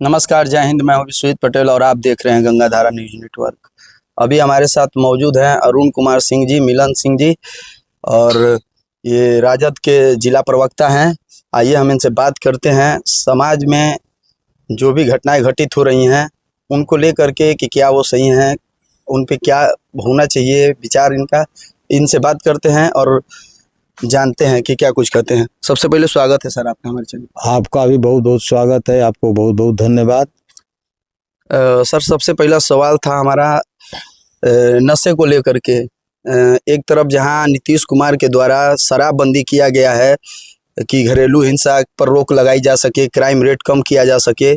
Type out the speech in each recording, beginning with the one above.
नमस्कार, जय हिंद। मैं हूं विश्वजीत पटेल और आप देख रहे हैं गंगा धारा न्यूज नेटवर्क। अभी हमारे साथ मौजूद हैं अरुण कुमार सिंह जी, मिलन सिंह जी, और ये राजद के जिला प्रवक्ता हैं। आइए हम इनसे बात करते हैं। समाज में जो भी घटनाएं घटित हो रही हैं उनको लेकर के कि क्या वो सही हैं, उन पे क्या होना चाहिए विचार इनका, इनसे बात करते हैं और जानते हैं कि क्या कुछ कहते हैं। सबसे पहले स्वागत है सर आपका हमारे चैनल। आपका भी बहुत बहुत स्वागत है, आपको बहुत बहुत धन्यवाद। सर, सबसे पहला सवाल था हमारा नशे को लेकर के। एक तरफ जहां नीतीश कुमार के द्वारा शराबबंदी किया गया है कि घरेलू हिंसा पर रोक लगाई जा सके, क्राइम रेट कम किया जा सके,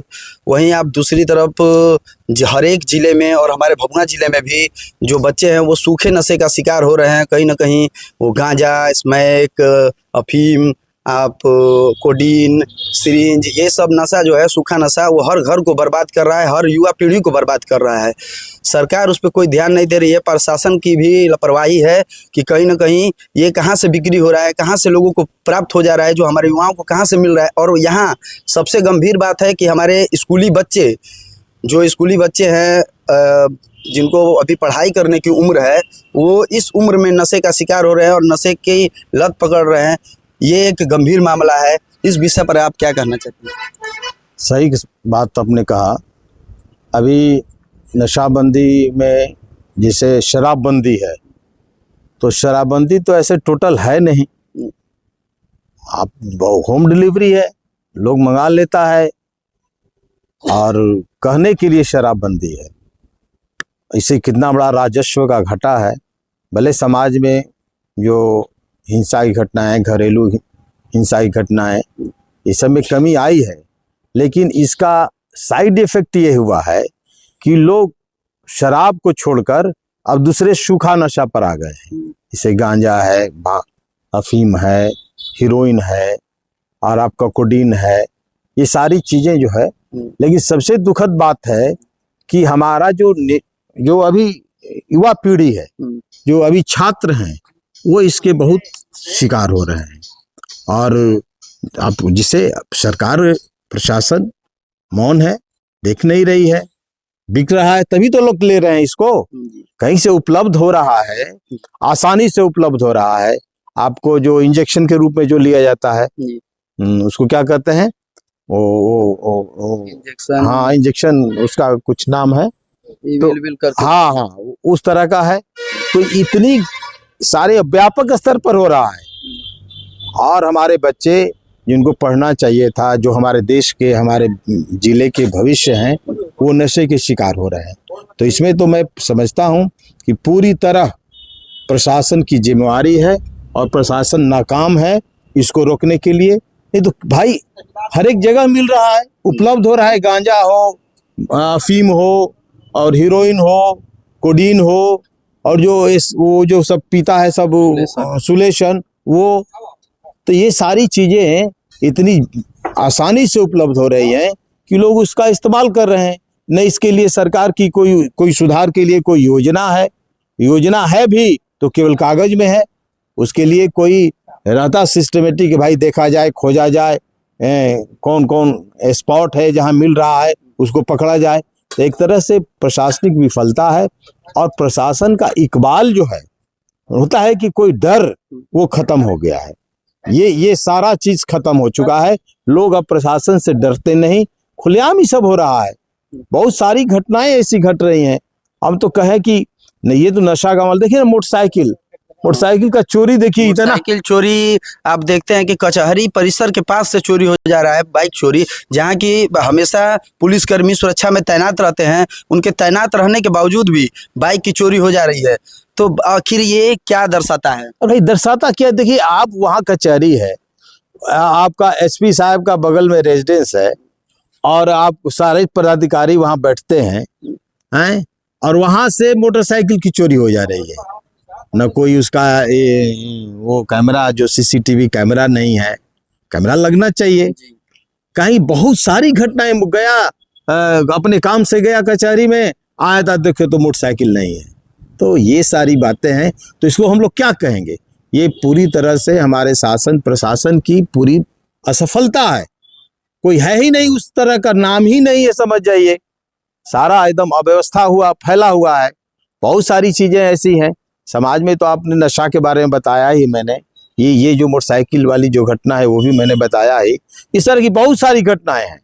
वहीं आप दूसरी तरफ हर एक ज़िले में और हमारे भभुआ ज़िले में भी जो बच्चे हैं वो सूखे नशे का शिकार हो रहे हैं। कहीं ना कहीं वो गांजा, स्मैक, अफीम, आप कोडीन, सिरिंज, ये सब नशा जो है, सूखा नशा, वो हर घर को बर्बाद कर रहा है, हर युवा पीढ़ी को बर्बाद कर रहा है। सरकार उस पर कोई ध्यान नहीं दे रही है। प्रशासन की भी लापरवाही है कि कहीं ना कहीं ये कहाँ से बिक्री हो रहा है, कहाँ से लोगों को प्राप्त हो जा रहा है, जो हमारे युवाओं को कहाँ से मिल रहा है। और यहाँ सबसे गंभीर बात है कि हमारे स्कूली बच्चे, जो स्कूली बच्चे हैं जिनको अभी पढ़ाई करने की उम्र है, वो इस उम्र में नशे का शिकार हो रहे हैं और नशे की लत पकड़ रहे हैं। ये एक गंभीर मामला है। इस विषय पर आप क्या कहना चाहते हैं? सही बात आपने कहा। अभी नशाबंदी में जैसे शराबबंदी है, तो शराबबंदी तो ऐसे टोटल है नहीं। आप होम डिलीवरी है, लोग मंगा लेता है और कहने के लिए शराबबंदी है। इससे कितना बड़ा राजस्व का घाटा है। भले समाज में जो हिंसा की घटनाएं, घरेलू हिंसा की घटनाएं, इस सब में कमी आई है, लेकिन इसका साइड इफेक्ट ये हुआ है कि लोग शराब को छोड़कर अब दूसरे सूखा नशा पर आ गए हैं। जैसे गांजा है, अफीम है, हीरोइन है और आपका कोडीन है, ये सारी चीजें जो है। लेकिन सबसे दुखद बात है कि हमारा जो अभी युवा पीढ़ी है, जो अभी छात्र हैं, वो इसके बहुत शिकार हो रहे हैं। और आप जिसे सरकार, प्रशासन मौन है, देख नहीं रही है। बिक रहा है तभी तो लोग ले रहे हैं इसको। कहीं से उपलब्ध हो रहा है, आसानी से उपलब्ध हो रहा है। आपको जो इंजेक्शन के रूप में जो लिया जाता है, उसको क्या कहते हैं, इंजेक्शन। हाँ, इंजेक्शन, उसका कुछ नाम है तो, हाँ, उस तरह का है। तो इतनी सारे व्यापक स्तर पर हो रहा है और हमारे बच्चे जिनको पढ़ना चाहिए था, जो हमारे देश के, हमारे जिले के भविष्य हैं, वो नशे के शिकार हो रहे हैं। तो इसमें तो मैं समझता हूं कि पूरी तरह प्रशासन की जिम्मेवारी है और प्रशासन नाकाम है इसको रोकने के लिए। ये तो भाई हर एक जगह मिल रहा है, उपलब्ध हो रहा है। गांजा हो, अफीम हो और हीरोइन हो, कोडीन हो, और वो जो सब पीता है सब सुलेशन, वो तो ये सारी चीजें इतनी आसानी से उपलब्ध हो रही हैं कि लोग उसका इस्तेमाल कर रहे हैं। न इसके लिए सरकार की कोई सुधार के लिए कोई योजना है भी तो केवल कागज में है। उसके लिए कोई रहता सिस्टमेटिक, भाई देखा जाए, खोजा जाए, कौन कौन स्पॉट है जहां मिल रहा है, उसको पकड़ा जाए। तो एक तरह से प्रशासनिक विफलता है और प्रशासन का इकबाल जो है, होता है कि कोई डर, वो खत्म हो गया है। ये सारा चीज खत्म हो चुका है। लोग अब प्रशासन से डरते नहीं, खुलेआम ही सब हो रहा है। बहुत सारी घटनाएं ऐसी घट रही हैं। हम तो कहें कि नहीं, ये तो नशा का माल। देखिए ना, मोटरसाइकिल का चोरी, देखिए इतना। साइकिल चोरी आप देखते हैं कि कचहरी परिसर के पास से चोरी हो जा रहा है। बाइक चोरी, जहां की हमेशा पुलिसकर्मी सुरक्षा में तैनात रहते हैं, उनके तैनात रहने के बावजूद भी बाइक की चोरी हो जा रही है। तो आखिर ये क्या दर्शाता है? भाई दर्शाता क्या? देखिए, आप वहाँ कचहरी है, आपका एसपी साहब का बगल में रेजिडेंस है और आप सारे पदाधिकारी वहाँ बैठते हैं, और वहां से मोटरसाइकिल की चोरी हो जा रही है। न कोई उसका वो कैमरा, जो सीसीटीवी कैमरा नहीं है, कैमरा लगना चाहिए। कहीं बहुत सारी घटनाएं, गया अपने काम से गया कचहरी में, आया था, देखे तो मोटरसाइकिल नहीं है। तो ये सारी बातें हैं। तो इसको हम लोग क्या कहेंगे? ये पूरी तरह से हमारे शासन प्रशासन की पूरी असफलता है। कोई है ही नहीं, उस तरह का नाम ही नहीं है, समझ जाइए। सारा एकदम अव्यवस्था हुआ, फैला हुआ है। बहुत सारी चीजें ऐसी हैं समाज में। तो आपने नशा के बारे में बताया ही मैंने, ये जो मोटरसाइकिल वाली जो घटना है वो भी मैंने बताया ही। इस तरह की बहुत सारी घटनाएं हैं।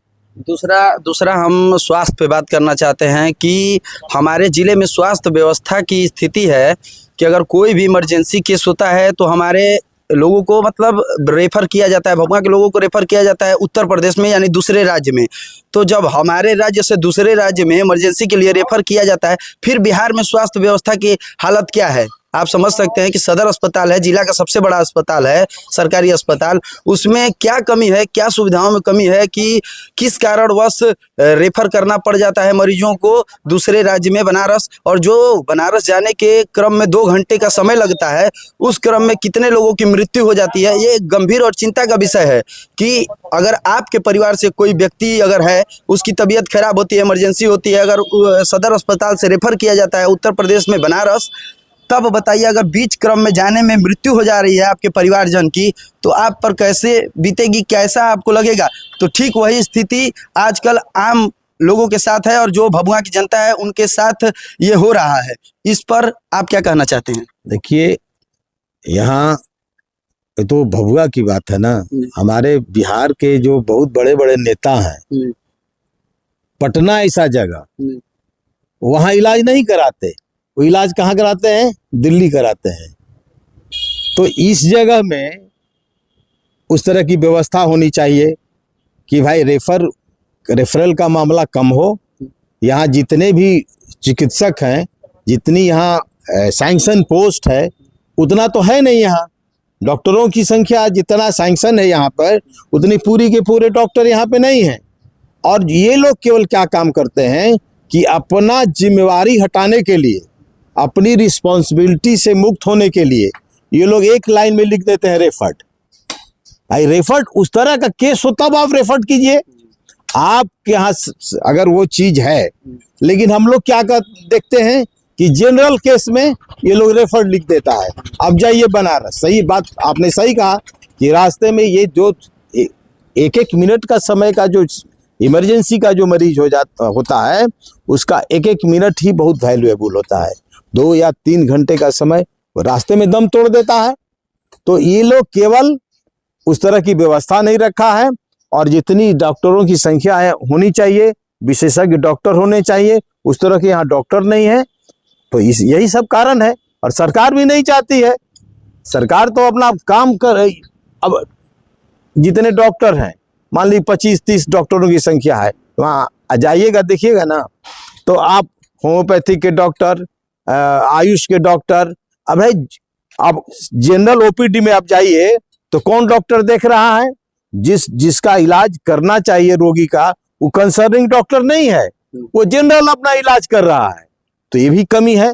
दूसरा हम स्वास्थ्य पे बात करना चाहते हैं कि हमारे ज़िले में स्वास्थ्य व्यवस्था की स्थिति है कि अगर कोई भी इमरजेंसी केस होता है तो हमारे लोगों को मतलब रेफ़र किया जाता है, भभुआ के लोगों को रेफ़र किया जाता है उत्तर प्रदेश में, यानी दूसरे राज्य में। तो जब हमारे राज्य से दूसरे राज्य में इमरजेंसी के लिए रेफ़र किया जाता है, फिर बिहार में स्वास्थ्य व्यवस्था की हालत क्या है? आप समझ सकते हैं कि सदर अस्पताल है, जिला का सबसे बड़ा अस्पताल है, सरकारी अस्पताल, उसमें क्या कमी है, क्या सुविधाओं में कमी है कि किस कारणवश रेफर करना पड़ जाता है मरीजों को दूसरे राज्य में बनारस, और जो बनारस जाने के क्रम में 2 घंटे का समय लगता है, उस क्रम में कितने लोगों की मृत्यु हो जाती है। ये गंभीर और चिंता का विषय है कि अगर आपके परिवार से कोई व्यक्ति अगर है, उसकी तबीयत खराब होती है, इमरजेंसी होती है, अगर सदर अस्पताल से रेफर किया जाता है उत्तर प्रदेश में बनारस, तब बताइए अगर बीच क्रम में जाने में मृत्यु हो जा रही है आपके परिवारजन की, तो आप पर कैसे बीतेगी, कैसा आपको लगेगा? तो ठीक वही स्थिति आजकल आम लोगों के साथ है और जो भभुआ की जनता है उनके साथ ये हो रहा है। इस पर आप क्या कहना चाहते हैं? देखिए, यहाँ तो भभुआ की बात है ना, हमारे बिहार के जो बहुत बड़े बड़े नेता हैं, पटना ऐसा जगह, वहाँ इलाज नहीं कराते। वो इलाज कहाँ कराते हैं? दिल्ली कराते हैं। तो इस जगह में उस तरह की व्यवस्था होनी चाहिए कि भाई रेफरल का मामला कम हो। यहाँ जितने भी चिकित्सक हैं, जितनी यहाँ सैंक्शन पोस्ट है, उतना तो है नहीं। यहाँ डॉक्टरों की संख्या जितना सैंक्शन है यहाँ पर, उतनी पूरी के पूरे डॉक्टर यहाँ पे नहीं हैं। और ये लोग केवल क्या काम करते हैं कि अपना जिम्मेवारी हटाने के लिए, अपनी रिस्पॉन्सिबिलिटी से मुक्त होने के लिए ये लोग एक लाइन में लिख देते हैं रेफर्ड। भाई रेफर्ड उस तरह का केस हो तब आप रेफर्ड कीजिए। आपके यहाँ अगर वो चीज है, लेकिन हम लोग क्या देखते हैं कि जनरल केस में ये लोग रेफर्ड लिख देता है। अब जाइए बनारस, सही बात आपने सही कहा कि रास्ते में ये जो एक मिनट का समय का जो इमरजेंसी का जो मरीज होता है, उसका एक मिनट ही बहुत वैल्यूएबल होता है। 2 या 3 घंटे का समय रास्ते में दम तोड़ देता है। तो ये लोग केवल उस तरह की व्यवस्था नहीं रखा है, और जितनी डॉक्टरों की संख्या है होनी चाहिए, विशेषज्ञ डॉक्टर होने चाहिए, उस तरह के यहाँ डॉक्टर नहीं है। तो यही सब कारण है, और सरकार भी नहीं चाहती है। सरकार तो अपना काम कर, अब जितने डॉक्टर हैं, मान ली 25-30 डॉक्टरों की संख्या है, वहाँ जाइएगा देखिएगा ना, तो आप होम्योपैथिक के डॉक्टर, आयुष के डॉक्टर, अब है अब जनरल ओपीडी में आप जाइए तो कौन डॉक्टर देख रहा है? जिसका इलाज करना चाहिए रोगी का, वो कंसर्निंग डॉक्टर नहीं है, वो जनरल अपना इलाज कर रहा है। तो ये भी कमी है।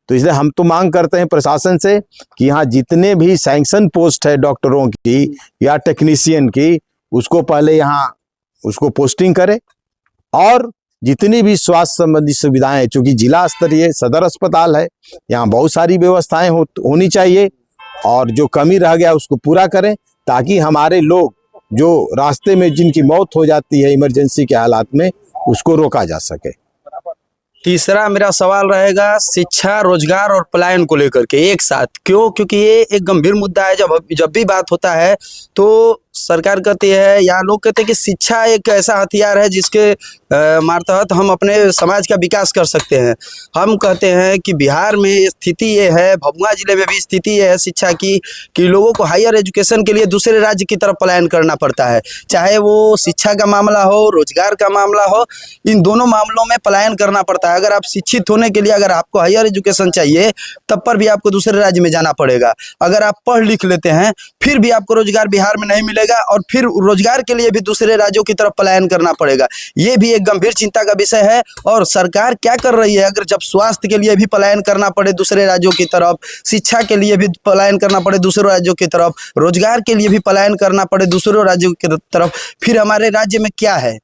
तो इसलिए हम तो मांग करते हैं प्रशासन से कि यहाँ जितने भी सैंक्शन पोस्ट है डॉक्टरों की या टेक्नीशियन की, उसको पहले यहाँ उसको पोस्टिंग करे, और जितनी भी स्वास्थ्य संबंधी सुविधाएं हैं, चूंकि जिला स्तरीय सदर अस्पताल है, यहाँ बहुत सारी व्यवस्थाएं होनी चाहिए, और जो कमी रह गया उसको पूरा करें, ताकि हमारे लोग जो रास्ते में जिनकी मौत हो जाती है इमरजेंसी के हालात में, उसको रोका जा सके। तीसरा मेरा सवाल रहेगा शिक्षा, रोजगार और पलायन को लेकर के एक साथ। क्यों? क्योंकि ये एक गंभीर मुद्दा है। जब भी बात होता है तो सरकार कहती है या लोग कहते हैं कि शिक्षा एक ऐसा हथियार है जिसके मार्फत हम अपने समाज का विकास कर सकते हैं। हम कहते हैं कि बिहार में स्थिति ये है, भभुआ जिले में भी स्थिति ये है शिक्षा की, कि लोगों को हायर एजुकेशन के लिए दूसरे राज्य की तरफ पलायन करना पड़ता है। चाहे वो शिक्षा का मामला हो, रोजगार का मामला हो, इन दोनों मामलों में पलायन करना पड़ता है। अगर आप शिक्षित होने के लिए, अगर आपको हायर एजुकेशन चाहिए, तब पर भी आपको दूसरे राज्य में जाना पड़ेगा। अगर आप पढ़ लिख लेते हैं, फिर भी आपको रोजगार बिहार में नहीं मिलेगा, और फिर रोजगार के लिए भी दूसरे राज्यों की तरफ पलायन करना पड़ेगा। ये भी एक गंभीर चिंता का विषय है। और सरकार क्या कर रही है? अगर जब स्वास्थ्य के लिए भी पलायन करना पड़े दूसरे राज्यों की तरफ, शिक्षा के लिए भी पलायन करना पड़े दूसरे राज्यों की तरफ, रोजगार के लिए भी पलायन करना पड़े दूसरे राज्यों की तरफ, फिर हमारे राज्य में क्या है,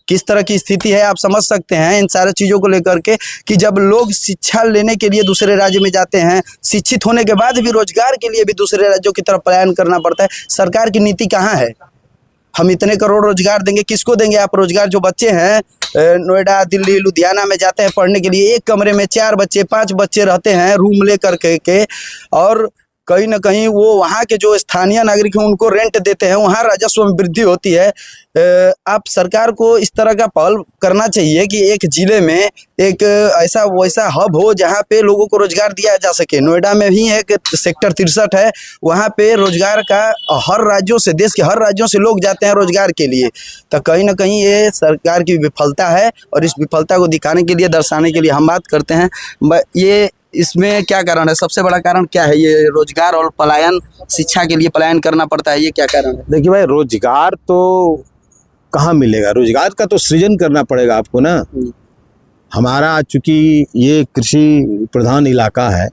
किस तरह की स्थिति है? आप समझ सकते हैं इन सारी चीज़ों को लेकर के कि जब लोग शिक्षा लेने के लिए दूसरे राज्य में जाते हैं, शिक्षित होने के बाद भी रोजगार के लिए भी दूसरे राज्यों की तरफ पलायन करना पड़ता है। सरकार की नीति कहाँ है? हम इतने करोड़ रोजगार देंगे, किसको देंगे आप रोजगार? जो बच्चे हैं नोएडा, दिल्ली, लुधियाना में जाते हैं पढ़ने के लिए, एक कमरे में 4 बच्चे 5 बच्चे रहते हैं रूम लेकर के और कहीं ना कहीं वो वहाँ के जो स्थानीय नागरिक हैं उनको रेंट देते हैं, वहाँ राजस्व में वृद्धि होती है। आप सरकार को इस तरह का पहल करना चाहिए कि एक जिले में एक ऐसा वैसा हब हो जहाँ पे लोगों को रोजगार दिया जा सके। नोएडा में ही एक सेक्टर 63 है, वहाँ पे रोजगार का हर राज्यों से, देश के हर राज्यों से लोग जाते हैं रोजगार के लिए। तो कहीं ना कहीं ये सरकार की विफलता है और इस विफलता को दिखाने के लिए, दर्शाने के लिए हम बात करते हैं। ये इसमें क्या कारण है? सबसे बड़ा कारण क्या है? ये रोजगार और पलायन, शिक्षा के लिए पलायन करना पड़ता है, ये क्या कारण है? देखिए भाई, रोजगार तो कहाँ मिलेगा? रोजगार का तो सृजन करना पड़ेगा आपको ना। हमारा चूंकि ये कृषि प्रधान इलाका है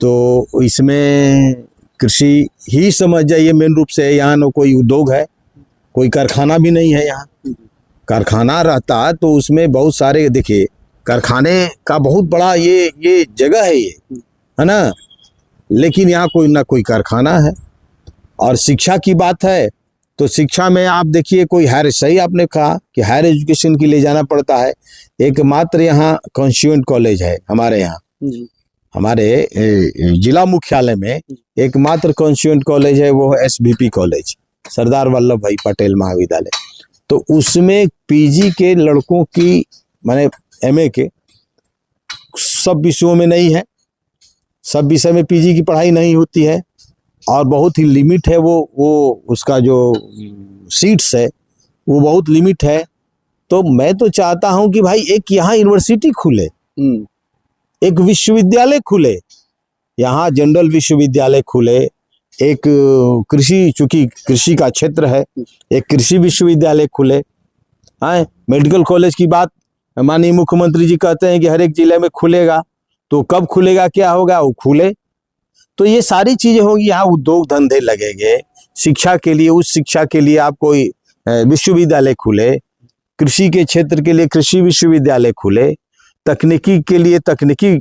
तो इसमें कृषि ही समझ जाइए मेन रूप से। यहाँ न कोई उद्योग है, कोई कारखाना भी नहीं है। यहाँ कारखाना रहता तो उसमें बहुत सारे, देखिए कारखाने का बहुत बड़ा ये जगह है, ये है ना, लेकिन यहाँ कोई ना कोई कारखाना है। और शिक्षा की बात है तो शिक्षा में आप देखिए, कोई हायर, सही आपने कहा कि हायर एजुकेशन के लिए जाना पड़ता है। एकमात्र यहाँ कॉन्स्टिट्यूएंट कॉलेज है हमारे यहाँ, हमारे जिला मुख्यालय में एकमात्र कॉन्स्टिट्यूएंट कॉलेज है, वो है SVP कॉलेज, सरदार वल्लभ भाई पटेल महाविद्यालय। तो उसमें पीजी के लड़कों की, माने MA के सब विषयों में नहीं है, सब विषय में पीजी की पढ़ाई नहीं होती है और बहुत ही लिमिट है। वो उसका जो सीट्स है वो बहुत लिमिट है। तो मैं तो चाहता हूं कि भाई एक यहाँ यूनिवर्सिटी खुले, एक विश्वविद्यालय खुले, यहाँ जनरल विश्वविद्यालय खुले, एक कृषि, चूंकि कृषि का क्षेत्र है, एक कृषि विश्वविद्यालय खुले। हाँ, मेडिकल कॉलेज की बात माननीय मुख्यमंत्री जी कहते हैं कि हर एक जिले में खुलेगा, तो कब खुलेगा, क्या होगा, वो खुले तो ये सारी चीजें होंगी। यहाँ उद्योग धंधे लगेंगे, शिक्षा के लिए, उस शिक्षा के लिए आप कोई विश्वविद्यालय खुले, कृषि के क्षेत्र के लिए कृषि विश्वविद्यालय खुले, तकनीकी के लिए तकनीकी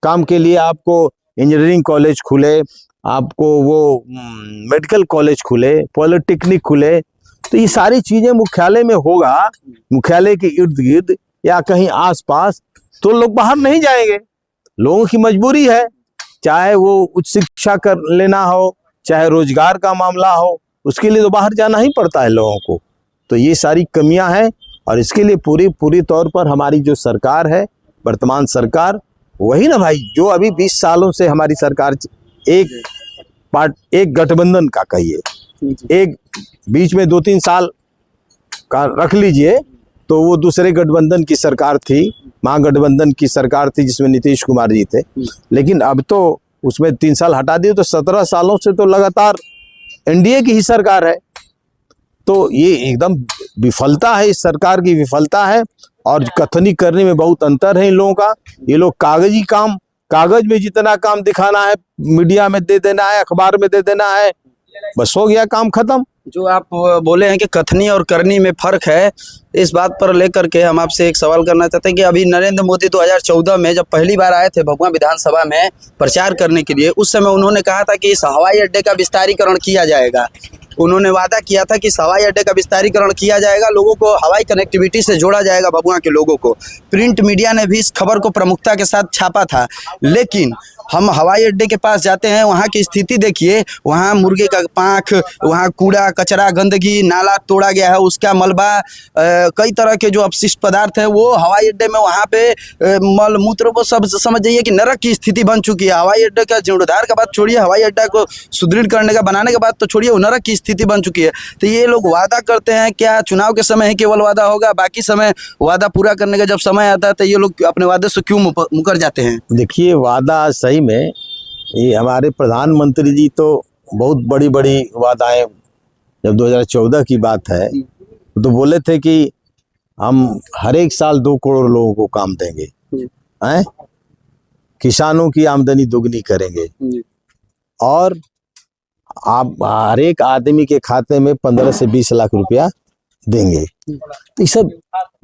काम के लिए आपको इंजीनियरिंग कॉलेज खुले, आपको वो मेडिकल कॉलेज खुले, पॉलिटेक्निक खुले। तो ये सारी चीजें मुख्यालय में होगा, मुख्यालय के इर्द गिर्द या कहीं आसपास, तो लोग बाहर नहीं जाएंगे। लोगों की मजबूरी है, चाहे वो उच्च शिक्षा कर लेना हो, चाहे रोजगार का मामला हो, उसके लिए तो बाहर जाना ही पड़ता है लोगों को। तो ये सारी कमियां हैं और इसके लिए पूरी तौर पर हमारी जो सरकार है, वर्तमान सरकार, वही ना भाई, जो अभी 20 सालों से हमारी सरकार एक गठबंधन का कहिए, एक बीच में 2-3 साल का रख लीजिए तो वो दूसरे गठबंधन की सरकार थी, महागठबंधन की सरकार थी जिसमें नीतीश कुमार जी थे। लेकिन अब तो उसमें 3 साल हटा दिए तो 17 सालों से तो लगातार NDA की ही सरकार है। तो ये एकदम विफलता है, इस सरकार की विफलता है और कथनी करने में बहुत अंतर है इन लोगों का। ये लोग कागजी काम, कागज में जितना काम दिखाना है मीडिया में दे देना है, अखबार में दे देना है, बस हो गया काम खत्म। जो आप बोले हैं कि कथनी और करनी में फर्क है, इस बात पर लेकर के हम आपसे एक सवाल करना चाहते हैं कि अभी नरेंद्र मोदी 2014 में जब पहली बार आए थे भभुआ विधानसभा में प्रचार करने के लिए, उस समय उन्होंने कहा था कि इस हवाई अड्डे का विस्तारीकरण किया जाएगा। उन्होंने वादा किया था कि इस हवाई अड्डे का विस्तारीकरण किया जाएगा, लोगों को हवाई कनेक्टिविटी से जोड़ा जाएगा, भभुआ के लोगों को। प्रिंट मीडिया ने भी इस खबर को प्रमुखता के साथ छापा था। लेकिन हम हवाई अड्डे के पास जाते हैं, वहाँ की स्थिति देखिए, वहाँ मुर्गे का पाँख, वहाँ कूड़ा कचरा गंदगी, नाला तोड़ा गया है, उसका मलबा, कई तरह के जो अपशिष्ट पदार्थ है वो हवाई अड्डे में, वहाँ पे मल मूत्र को सब समझ जाइए कि नरक की स्थिति बन चुकी है। हवाई अड्डे का जीर्णोद्धार का बात छोड़िए, हवाई अड्डा को सुदृढ़ करने का, बनाने का बात तो छोड़िए, वो नरक की स्थिति बन चुकी है। तो ये लोग वादा करते हैं, क्या चुनाव के समय ही केवल वादा होगा, बाकी समय वादा पूरा करने का जब समय आता है तो ये लोग अपने वादे से क्यों मुकर जाते हैं? देखिए, वादा सही में ये हमारे प्रधानमंत्री जी तो बहुत बड़ी बड़ी वादाएं, जब 2014 की बात है तो बोले थे कि हम हर एक साल 2 करोड़ लोगों को काम देंगे, हैं, किसानों की आमदनी दुगनी करेंगे और आप हर एक आदमी के खाते में 15 से 20 लाख रुपया देंगे। तो ये सब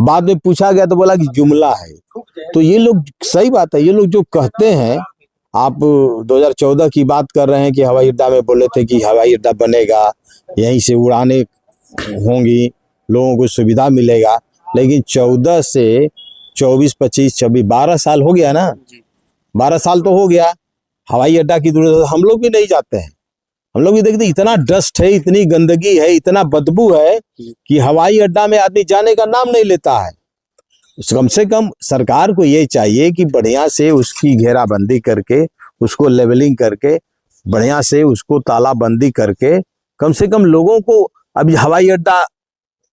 बाद में पूछा गया तो बोला कि जुमला है। तो ये लोग, सही बात है, ये लोग जो कहते हैं, आप 2014 की बात कर रहे हैं कि हवाई अड्डा में बोले थे कि हवाई अड्डा बनेगा, यहीं से उड़ाने होंगी, लोगों को सुविधा मिलेगा। लेकिन 14 से 24, 25, 26, 12 साल हो गया ना, 12 साल तो हो गया। हवाई अड्डा की जरूरत हम लोग भी नहीं जाते हैं। हम लोग भी देखते इतना डस्ट है, इतनी गंदगी है, इतना बदबू है कि हवाई अड्डा में आदमी जाने का नाम नहीं लेता है। कम से कम सरकार को ये चाहिए कि बढ़िया से उसकी घेराबंदी करके, उसको लेवलिंग करके, बढ़िया से उसको तालाबंदी करके, कम से कम लोगों को, अभी हवाई अड्डा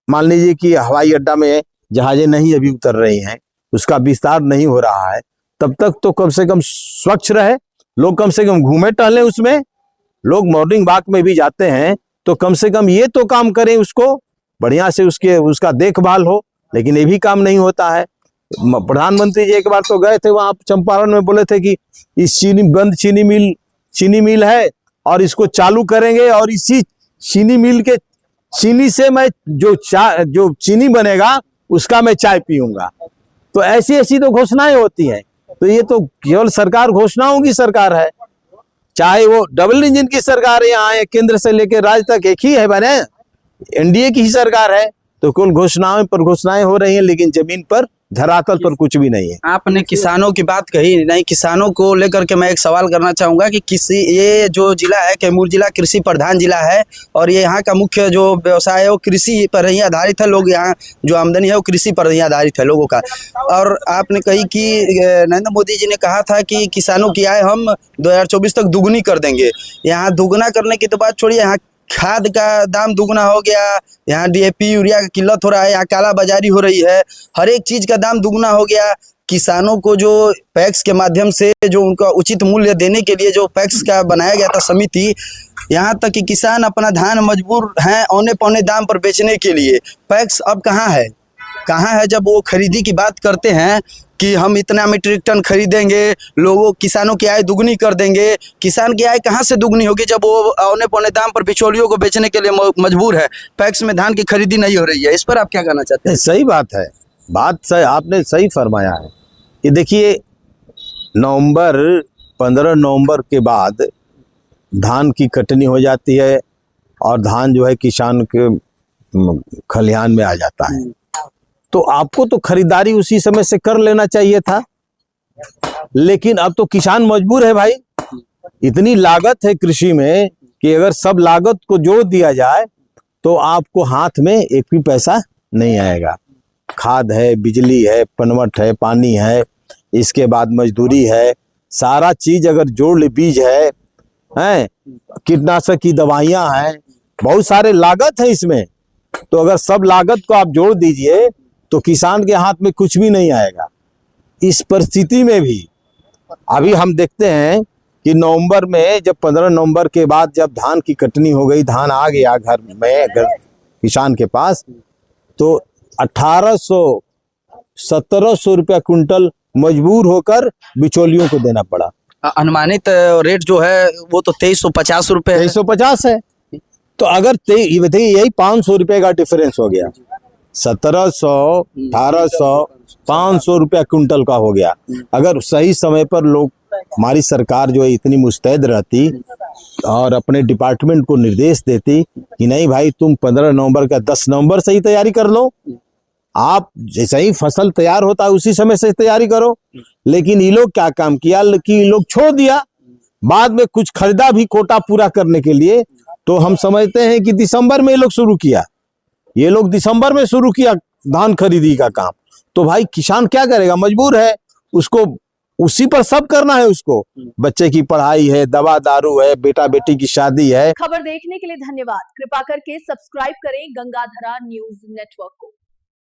मान लीजिए कि हवाई अड्डा में जहाजें नहीं अभी उतर रही हैं, उसका विस्तार नहीं हो रहा है, तब तक तो कम से कम स्वच्छ रहे, लोग कम से कम घूमे टहले उसमें। लोग मॉर्निंग वॉक में भी जाते हैं तो कम से कम ये तो काम करें, उसको बढ़िया से उसका देखभाल हो। लेकिन ये भी काम नहीं होता है। प्रधानमंत्री जी एक बार तो गए थे वहां चंपारण में, बोले थे कि इस चीनी मिल है और इसको चालू करेंगे और इसी चीनी मिल के चीनी से मैं जो चीनी बनेगा उसका मैं चाय पीऊंगा। तो ऐसी ऐसी तो घोषणाएं होती हैं। तो ये तो केवल सरकार घोषणाओं की सरकार है, चाहे वो डबल इंजन की सरकार है, यहाँ केंद्र से लेकर राज्य तक एक ही है, बने एनडीए की ही सरकार है। तो कुल घोषणाएं पर घोषणाएं हो रही हैं, लेकिन जमीन पर धरातल पर कुछ भी नहीं है। आपने किसानों की बात कही नहीं, किसानों को लेकर के मैं एक सवाल करना चाहूंगा कि ये जो जिला है कैमूर जिला कृषि प्रधान जिला है और ये यहाँ का मुख्य जो व्यवसाय है वो कृषि पर ही आधारित है। लोग यहाँ जो आमदनी है वो कृषि पर ही आधारित है लोगों का। और आपने कही कि नरेंद्र मोदी जी ने कहा था कि किसानों की आय हम 2024 तक दुगनी कर देंगे। यहाँ दुगना करने की तो बात छोड़िए, यहाँ खाद का दाम दुगना हो गया, यहाँ डीएपी यूरिया का किल्लत हो रहा है, यहाँ काला बाजारी हो रही है, हर एक चीज का दाम दुगना हो गया। किसानों को जो पैक्स के माध्यम से जो उनका उचित मूल्य देने के लिए जो पैक्स का बनाया गया था समिति, यहाँ तक कि किसान अपना धान मजबूर हैं औने पौने दाम पर बेचने के लिए। पैक्स अब कहाँ है, कहाँ है जब वो खरीदी की बात करते हैं कि हम इतना मीट्रिक टन खरीदेंगे, लोगों किसानों की आय दुगनी कर देंगे। किसान की आय कहाँ से दुगनी होगी जब वो औने पौने दाम पर बिचौलियों को बेचने के लिए मजबूर है। पैक्स में धान की खरीदी नहीं हो रही है। इस पर आप क्या कहना चाहते हैं? सही बात है, बात सही, आपने सही फरमाया है। ये देखिए 15 नवंबर के बाद धान की कटनी हो जाती है और धान जो है किसान के खलिहान में आ जाता है। तो आपको तो खरीदारी उसी समय से कर लेना चाहिए था, लेकिन अब तो किसान मजबूर है भाई। इतनी लागत है कृषि में कि अगर सब लागत को जोड़ दिया जाए तो आपको हाथ में एक भी पैसा नहीं आएगा। खाद है, बिजली है, पनवट है, पानी है, इसके बाद मजदूरी है, सारा चीज अगर जोड़ ले, बीज है, कीटनाशक की दवाइयां हैं, बहुत सारे लागत है इसमें। तो अगर सब लागत को आप जोड़ दीजिए तो किसान के हाथ में कुछ भी नहीं आएगा। इस परिस्थिति में भी अभी हम देखते हैं कि नवंबर में जब 15 नवंबर के बाद जब धान की कटनी हो गई, धान आ गया घर में किसान के पास, तो 1800-1700 रुपया कुंटल मजबूर होकर बिचौलियों को देना पड़ा। अनुमानित रेट जो है वो तो 2350 रुपये, 2350 है। तो अगर यही 500 रुपये का डिफरेंस हो गया, 1700, 1800, 500 रुपया कुंटल का हो गया। अगर सही समय पर लोग, हमारी सरकार जो है इतनी मुस्तैद रहती और अपने डिपार्टमेंट को निर्देश देती कि नहीं भाई तुम 15 नवंबर का 10 नवंबर से ही तैयारी कर लो, आप जैसे ही फसल तैयार होता है उसी समय से तैयारी करो। लेकिन ये लोग क्या काम किया कि ये लोग छोड़ दिया, बाद में कुछ खरीदा भी कोटा पूरा करने के लिए। तो हम समझते हैं कि दिसंबर में ये लोग शुरू किया, ये लोग दिसंबर में शुरू किया धान खरीदी का काम। तो भाई किसान क्या करेगा, मजबूर है, उसको उसी पर सब करना है। उसको बच्चे की पढ़ाई है, दवा दारू है, बेटा बेटी की शादी है। खबर देखने के लिए धन्यवाद। कृपा करके सब्सक्राइब करें गंगाधरा न्यूज नेटवर्क को।